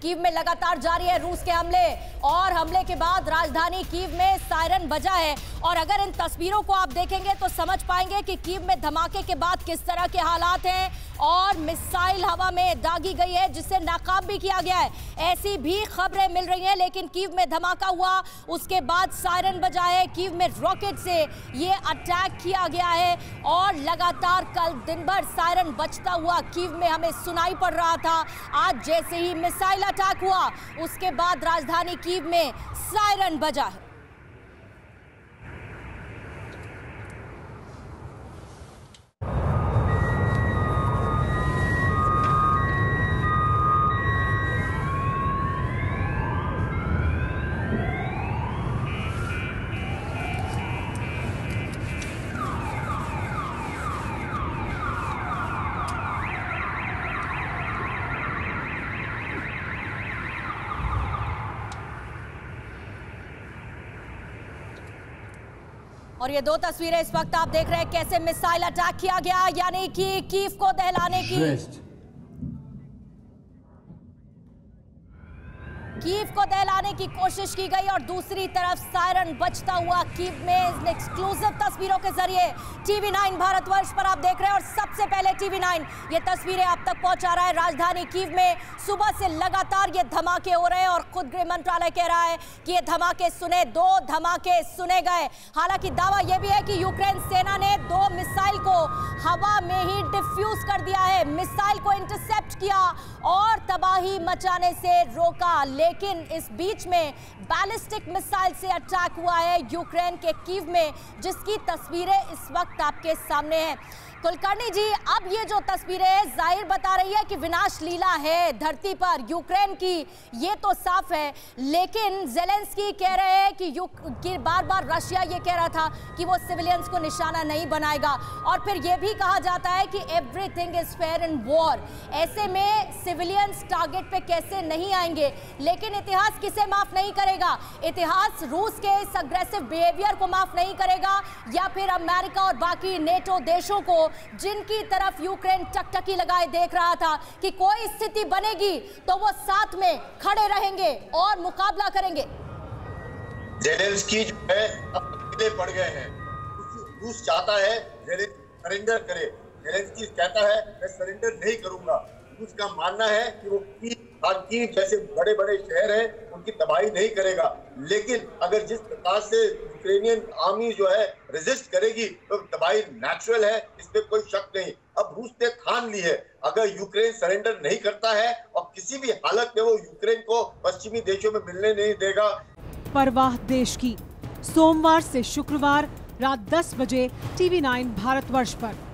Kyiv में लगातार जारी है रूस के हमले और हमले के बाद राजधानी कीव में सायरन बजा है। और अगर इन तस्वीरों को आप देखेंगे तो समझ पाएंगे कि कीव में धमाके के बाद किस तरह के हालात हैं और मिसाइल हवा में दागी गई है जिसे नाकाब भी किया गया है, ऐसी भी खबरें मिल रही हैं। लेकिन कीव में धमाका हुआ, उसके बाद सायरन बजा है, कीव में रॉकेट से ये अटैक किया गया है और लगातार कल दिन भर सायरन बजता हुआ कीव में हमें सुनाई पड़ रहा था। आज जैसे ही मिसाइल अटैक हुआ उसके बाद राजधानी कीव में सायरन बजा है। और ये दो तस्वीरें इस वक्त आप देख रहे हैं कैसे मिसाइल अटैक किया गया, यानी कि कीव को दहलाने की कोशिश की गई और दूसरी तरफ सायरन बजता हुआ कीव में एक्सक्लूसिव तस्वीरों के जरिए TV9 भारतवर्ष पर आप देख रहे हैं। और सबसे पहले TV9 ये तस्वीरें आप तक पहुंचा रहा है। राजधानी कीव में सुबह से लगातार ये धमाके हो रहे हैं और खुद गृह मंत्रालय कह रहा है कि ये धमाके सुने, 2 धमाके सुने गए। हालांकि दावा यह भी है कि यूक्रेन सेना ने 2 मिसाइल को हवा में ही डिफ्यूज कर दिया है, मिसाइल को इंटरसेप्ट किया और तबाही मचाने से रोका। लेकिन इस बीच में बैलिस्टिक मिसाइल से अटैक हुआ है यूक्रेन के कीव में, जिसकी तस्वीरें इस वक्त आपके सामने हैं। कुलकर्णी जी, अब ये जो तस्वीरें जाहिर बता रही है कि विनाश लीला है धरती पर यूक्रेन की, ये तो साफ है। लेकिन ज़ेलेंस्की कह रहे हैं कि बार बार रशिया ये कह रहा था कि वो सिविलियंस को निशाना नहीं बनाएगा और फिर ये भी कहा जाता है कि everything is fair in war. ऐसे में सिविलियंस टारगेट पे कैसे नहीं आएंगे? लेकिन इतिहास किसे माफ नहीं करेगा? इतिहास रूस के इस अग्रेसिव बिहेवियर को माफ नहीं करेगा या फिर अमेरिका और बाकी नेटो देशों को, जिनकी तरफ यूक्रेन टकटकी लगाए देख रहा था कि कोई स्थिति बनेगी तो वो साथ में खड़े रहेंगे और मुकाबला करेंगे। ज़ेलेंस्की जो है अब अकेले पड़ गए हैं। रूस चाहता है ज़ेलेंस्की सरेंडर करे, ज़ेलेंस्की कहता है मैं सरेंडर नहीं करूंगा। रूस का मानना है कि वो कीव जैसे बड़े बड़े शहर हैं उनकी तबाही नहीं करेगा। लेकिन अगर जिस प्रकार से यूक्रेनियन आर्मी जो है रेजिस्ट करेगी तो तबाही नेचुरल है, इसमें कोई शक नहीं। अब रूस ने ठान ली है अगर यूक्रेन सरेंडर नहीं करता है और किसी भी हालत में वो यूक्रेन को पश्चिमी देशों में मिलने नहीं देगा। परवाह देश की, सोमवार से शुक्रवार रात 10 बजे TV9 भारतवर्ष पर।